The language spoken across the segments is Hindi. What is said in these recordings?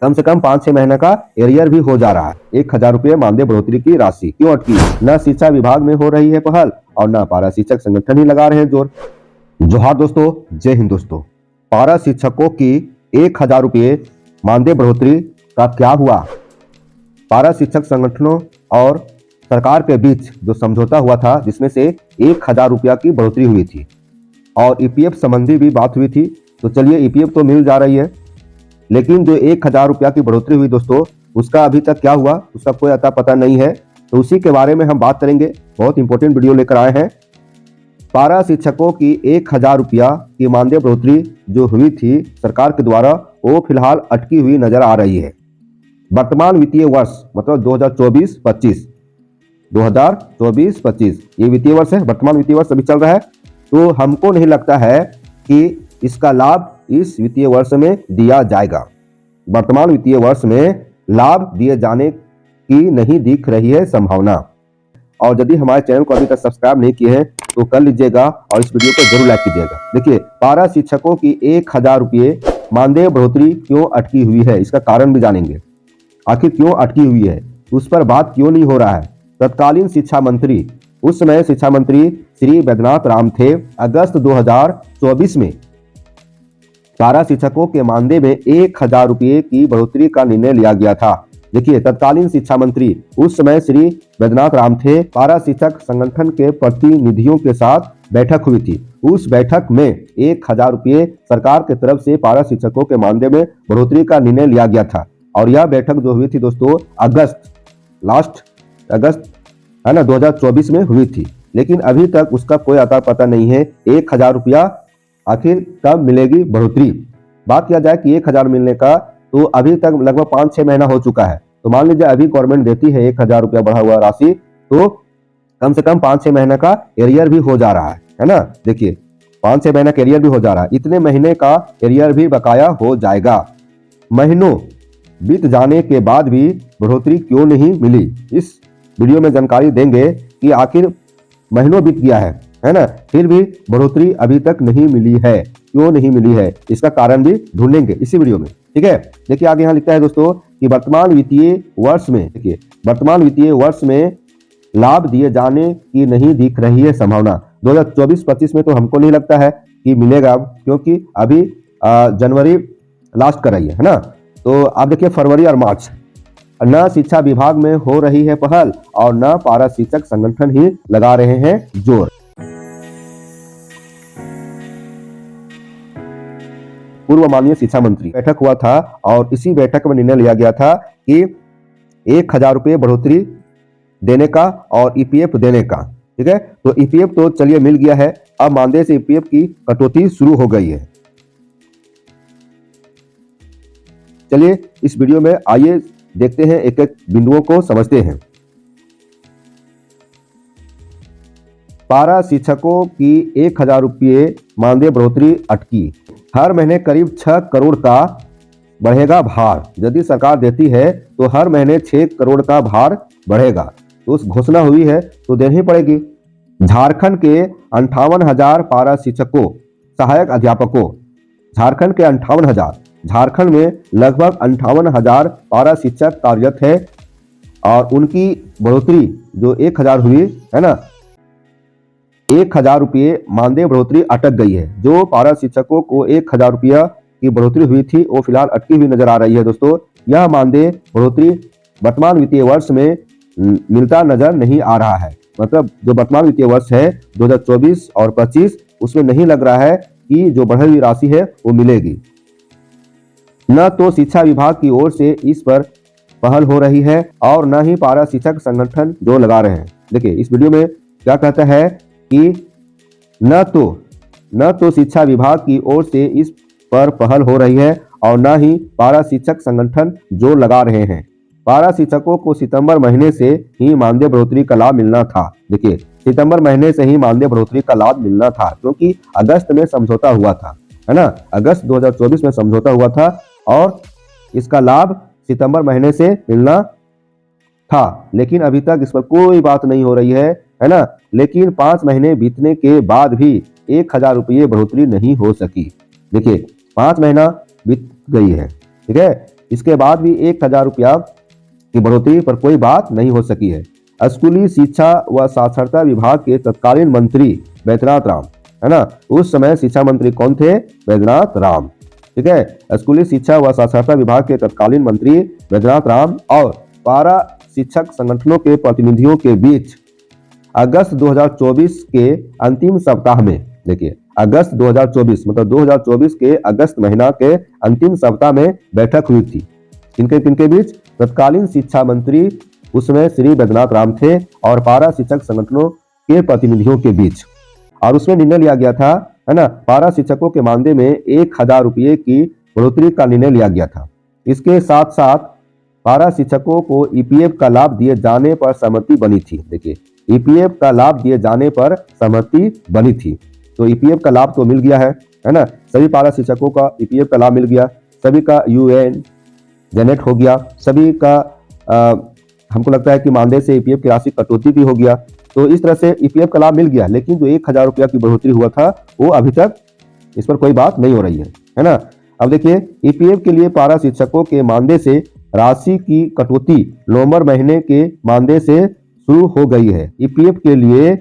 कम से कम 5-6 महीने का एरियर भी हो जा रहा है। 1000 रुपये मानदेय बढ़ोतरी की राशि क्यों अटकी? न शिक्षा विभाग में हो रही है पहल और न पारा शिक्षक संगठन ही लगा रहे हैं जोर। जोहार दोस्तों, जय हिंद दोस्तों। पारा शिक्षकों की 1000 रुपये मानदेय बढ़ोतरी का क्या हुआ? पारा शिक्षक संगठनों और सरकार के बीच जो समझौता हुआ था, जिसमें से 1000 रुपया की बढ़ोतरी हुई थी और ईपीएफ संबंधी भी बात हुई थी। तो चलिए, ईपीएफ तो मिल जा रही है, लेकिन जो 1000 रुपया की बढ़ोतरी हुई दोस्तों, उसका अभी तक क्या हुआ, उसका कोई अता पता नहीं है। तो उसी के बारे में हम बात करेंगे। बहुत इंपॉर्टेंट वीडियो लेकर आए हैं। पारा शिक्षकों की 1000 रुपया की मानदेय बढ़ोतरी जो हुई थी सरकार के द्वारा, वो फिलहाल अटकी हुई नजर आ रही है। वर्तमान वित्तीय वर्ष मतलब 2024-25 ये वित्तीय वर्ष है, वर्तमान वित्तीय वर्ष अभी चल रहा है। तो हमको नहीं लगता है कि इसका लाभ इस वित्तीय वर्ष में दिया जाएगा। वर्तमान वित्तीय वर्ष में लाभ दिए जाने की नहीं दिख रही है संभावना। और यदि हमारे चैनल को अभी तक सब्सक्राइब नहीं किए हैं तो कर लीजिएगा और इस वीडियो को जरूर लाइक कीजिएगा। देखिए, पारा शिक्षकों की 1000 रुपये मानदेय बढ़ोतरी क्यों अटकी हुई है, इसका कारण भी जानेंगे। आखिर क्यों अटकी हुई है, उस पर बात क्यों नहीं हो रहा है। तत्कालीन शिक्षा मंत्री, उस समय शिक्षा मंत्री श्री वैद्यनाथ राम थे। अगस्त 2024 में पारा शिक्षकों के मानदेय में 1000 रुपये की बढ़ोतरी का निर्णय लिया गया था। देखिए, तत्कालीन शिक्षा मंत्री उस समय श्री वैद्यनाथ राम थे। पारा शिक्षक संगठन के प्रतिनिधियों के साथ बैठक हुई थी। उस बैठक में 1000 रुपये सरकार की तरफ से पारा शिक्षकों के मानदेय में बढ़ोतरी का निर्णय लिया गया था। और यह बैठक जो हुई थी दोस्तों, लास्ट अगस्त है ना 2024 में हुई थी। लेकिन अभी तक उसका कोई अता पता नहीं है। 1000 रुपया आखिर कब मिलेगी बढ़ोतरी? बात किया जाए कि 1000 मिलने का, तो अभी तक लगभग 5-6 महीना हो चुका है। तो मान लीजिए अभी गवर्नमेंट देती है 1000 रुपया बढ़ा हुआ राशि, तो कम से कम 5-6 महीने का एरियर भी हो जा रहा है ना। देखिए, 5-6 महीने का एरियर भी हो जा रहा है। इतने महीने का एरियर भी बकाया हो जाएगा। महीनों बीत जाने के बाद भी बढ़ोतरी क्यों नहीं मिली, इस वीडियो में जानकारी देंगे कि आखिर महीनों बीत गया है ना, फिर भी बढ़ोतरी अभी तक नहीं मिली है। क्यों नहीं मिली है, इसका कारण भी ढूंढेंगे इसी वीडियो में। ठीक है, देखिए आगे यहाँ लिखता है दोस्तों कि वर्तमान वित्तीय वर्ष में, देखिए वर्तमान वित्तीय वर्ष में लाभ दिए जाने की नहीं दिख रही है संभावना। 2024-25 में तो हमको नहीं लगता है कि मिलेगा, क्योंकि अभी जनवरी लास्ट कर रही है ना। तो आप देखिए, फरवरी और मार्च न शिक्षा विभाग में हो रही है पहल और न पारा शिक्षक संगठन ही लगा रहे हैं जोर। पूर्व माननीय शिक्षा मंत्री बैठक हुआ था और इसी बैठक में निर्णय लिया गया था कि 1000 रुपये बढ़ोतरी देने का और ईपीएफ देने का। ठीक है, तो ईपीएफ तो चलिए मिल गया है, अब मानदेय से ईपीएफ की कटौती शुरू हो गई है। चलिए इस वीडियो में आइए देखते हैं, एक एक बिंदुओं को समझते हैं। पारा शिक्षकों की 1000 रुपये मानदेय बढ़ोतरी अटकी। हर महीने करीब 6 करोड़ का बढ़ेगा भार। यदि सरकार देती है तो हर महीने 6 करोड़ का भार बढ़ेगा। तो उस घोषणा हुई है तो देनी ही पड़ेगी। झारखंड के 58,000 पारा शिक्षकों, सहायक अध्यापकों, झारखंड के 58,000, झारखंड में लगभग 58,000 पारा शिक्षक कार्यरत है और उनकी बढ़ोतरी जो 1000 हुई है ना, 1000 रुपये मानदेय बढ़ोतरी अटक गई है। जो पारा शिक्षकों को 1000 रुपया की बढ़ोतरी हुई थी वो फिलहाल अटकी हुई नजर आ रही है दोस्तों। यह मानदेय बढ़ोतरी वर्तमान वित्तीय वर्ष में मिलता नजर नहीं आ रहा है। मतलब जो वर्तमान वित्तीय वर्ष है 2024 और 25, उसमें नहीं लग रहा है कि जो बढ़ी हुई राशि है वो मिलेगी। न तो शिक्षा विभाग की ओर से इस पर पहल हो रही है और न ही पारा शिक्षक संगठन जो लगा रहे हैं। देखिए इस वीडियो में क्या कहता है कि न तो शिक्षा विभाग की ओर से इस पर पहल हो रही है और न ही पारा शिक्षक संगठन जो लगा रहे हैं। पारा शिक्षकों को सितंबर महीने से ही मानदेय बढ़ोतरी का लाभ मिलना था। देखिए, सितंबर महीने से ही मानदेय बढ़ोतरी का लाभ मिलना था, क्योंकि अगस्त में समझौता हुआ था, है ना। अगस्त 2024 में समझौता हुआ था और इसका लाभ सितंबर महीने से मिलना था। लेकिन अभी तक इस पर कोई बात नहीं हो रही है ना। लेकिन 5 महीने बीतने के बाद भी 1000 रुपये बढ़ोतरी नहीं हो सकी। देखिए 5 महीना बीत गई है, ठीक है। इसके बाद भी 1000 रुपया की बढ़ोतरी पर कोई बात नहीं हो सकी है। स्कूली शिक्षा व साक्षरता विभाग के तत्कालीन मंत्री बैद्यनाथ राम, है ना, उस समय शिक्षा मंत्री कौन थे? बैद्यनाथ राम। ठीक है, स्कूली शिक्षा व साक्षरता विभाग के तत्कालीन मंत्री बैद्यनाथ राम और पारा शिक्षक संगठनों के प्रतिनिधियों के बीच अगस्त 2024 के अंतिम सप्ताह में, देखिए अगस्त 2024 मतलब 2024 के अगस्त महीना के अंतिम सप्ताह में बैठक हुई थी। किनके बीच? तत्कालीन शिक्षा मंत्री उसमें श्री बैद्यनाथ राम थे और पारा शिक्षक संगठनों के प्रतिनिधियों के बीच, और उसमें निर्णय लिया गया था, है ना, पारा शिक्षकों के मानदेय में 1000 रुपये की बढ़ोतरी का निर्णय लिया गया था। इसके साथ साथ पारा शिक्षकों को ईपीएफ का लाभ दिए जाने पर सहमति बनी थी। देखिए ईपीएफ का लाभ दिए जाने पर सहमति बनी थी। तो ईपीएफ का लाभ तो मिल गया है ना, सभी पारा शिक्षकों का ईपीएफ का लाभ मिल गया, सभी का यूएएन जनरेट हो गया, सभी का हमको लगता है कि मानदेय से ईपीएफ की राशि कटौती भी हो गया। तो इस तरह से ईपीएफ का लाभ मिल गया, लेकिन जो 1000 रुपया की बढ़ोतरी हुआ था वो अभी तक इस पर कोई बात नहीं हो रही है ना। अब देखिए ईपीएफ के लिए पारा शिक्षकों के मानदेय से राशि की कटौती नवंबर महीने के मानदेय से शुरू हो गई है। ईपीएफ के लिए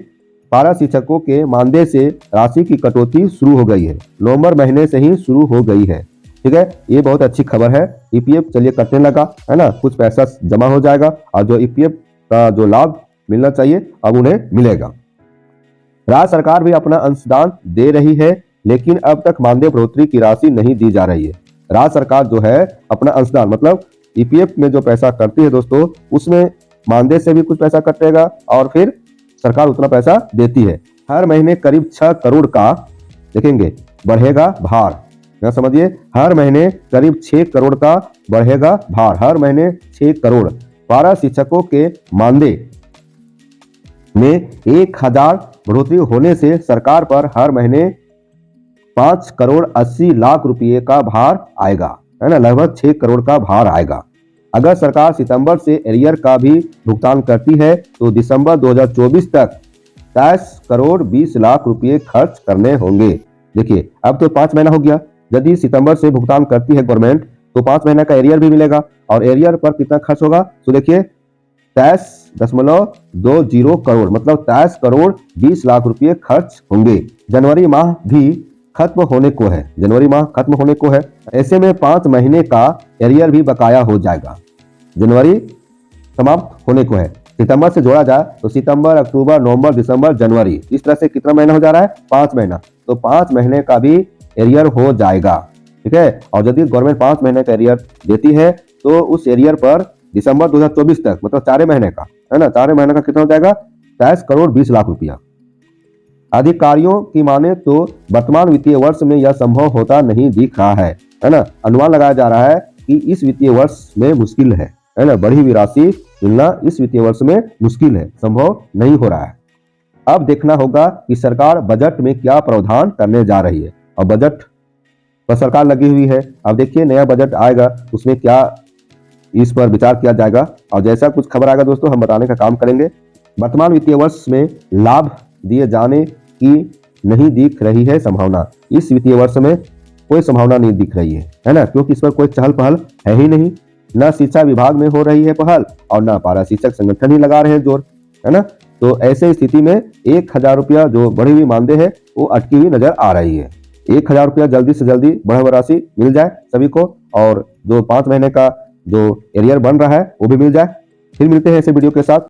पारा शिक्षकों के मानदेय से राशि की कटौती शुरू हो गई है, नवंबर महीने से ही शुरू हो गई है। ठीक है, ये बहुत अच्छी खबर है। ईपीएफ चलिए कटने लगा, है ना, कुछ पैसा जमा हो जाएगा और जो ईपीएफ का जो लाभ मिलना चाहिए अब उन्हें मिलेगा। राज्य सरकार भी अपना अंशदान दे रही है, लेकिन अब तक मानदेय बढ़ोतरी की राशि नहीं दी जा रही है। राज्य सरकार जो है अपना अंशदान मतलब ईपीएफ में जो पैसा करती है दोस्तों, उसमें मानदेय से भी कुछ पैसा कटेगा और फिर सरकार उतना पैसा देती है। हर महीने करीब 6 करोड़ का देखेंगे बढ़ेगा भार, क्या समझिए, हर महीने करीब 6 करोड़ का बढ़ेगा भार, हर महीने 6 करोड़। पारा शिक्षकों के मानदेय में 1000 बढ़ोतरी होने से सरकार पर हर महीने 5 करोड़ 80 लाख रुपए का भार आएगा, है ना, लगभग 6 करोड़ का भार आएगा। अगर सरकार सितंबर से एरियर का भी भुगतान करती है तो दिसंबर 2024 तक 23 करोड़ 20 लाख रुपए खर्च करने होंगे। देखिए अब तो 5 महीना हो गया, यदि सितंबर से भुगतान करती है गवर्नमेंट तो 5 महीने का एरियर भी मिलेगा, और एरियर पर कितना खर्च होगा तो देखिए 23.20 करोड़ मतलब 23 करोड़ 20 लाख रुपए खर्च होंगे। जनवरी माह भी खत्म होने को है, जनवरी माह खत्म होने को है, ऐसे में 5 महीने का एरियर भी बकाया हो जाएगा। जनवरी समाप्त होने को है, सितंबर से जोड़ा जाए तो सितंबर, अक्टूबर, नवंबर, दिसंबर, जनवरी, इस तरह से कितना महीना हो जा रहा है? 5 महीना। तो 5 महीने का भी एरियर हो जाएगा। ठीक है, और यदि गवर्नमेंट 5 महीने का एरियर देती है तो उस एरियर पर दिसंबर 2024 तक मतलब 4 महीने का, है ना, 4 महीने का कितना हो जाएगा? 23 करोड़ 20 लाख रुपया। अधिकारियों की माने तो वर्तमान वित्तीय वर्ष में यह संभव होता नहीं दिख रहा है ना। अनुमान लगाया जा रहा है कि इस वित्तीय वर्ष में मुश्किल है ना, बढ़ी हुई राशि मिलना इस वित्तीय वर्ष में मुश्किल है, संभव नहीं हो रहा है। अब देखना होगा कि सरकार बजट में क्या प्रावधान करने जा रही है, और बजट पर सरकार लगी हुई है। अब देखिए नया बजट आएगा, उसमें क्या इस पर विचार किया जाएगा, और जैसा कुछ खबर आएगा दोस्तों हम बताने का काम करेंगे। वर्तमान वित्तीय वर्ष में लाभ दिए जाने की नहीं दिख रही है संभावना, इस वित्तीय वर्ष में कोई संभावना नहीं दिख रही है ना, क्योंकि इस पर कोई चहल पहल है ही नहीं, न शिक्षा विभाग में हो रही है पहल और न पारा शिक्षक संगठन ही लगा रहे हैं जोर, है ना। तो ऐसे स्थिति में 1000 रुपया जो बढ़ी हुई मानदेय है वो अटकी हुई नजर आ रही है। 1000 रुपया जल्दी से जल्दी बढ़ा हुआ राशि मिल जाए सभी को, और जो 5 महीने का जो एरियर बन रहा है वो भी मिल जाए। फिर मिलते हैं ऐसे वीडियो के साथ।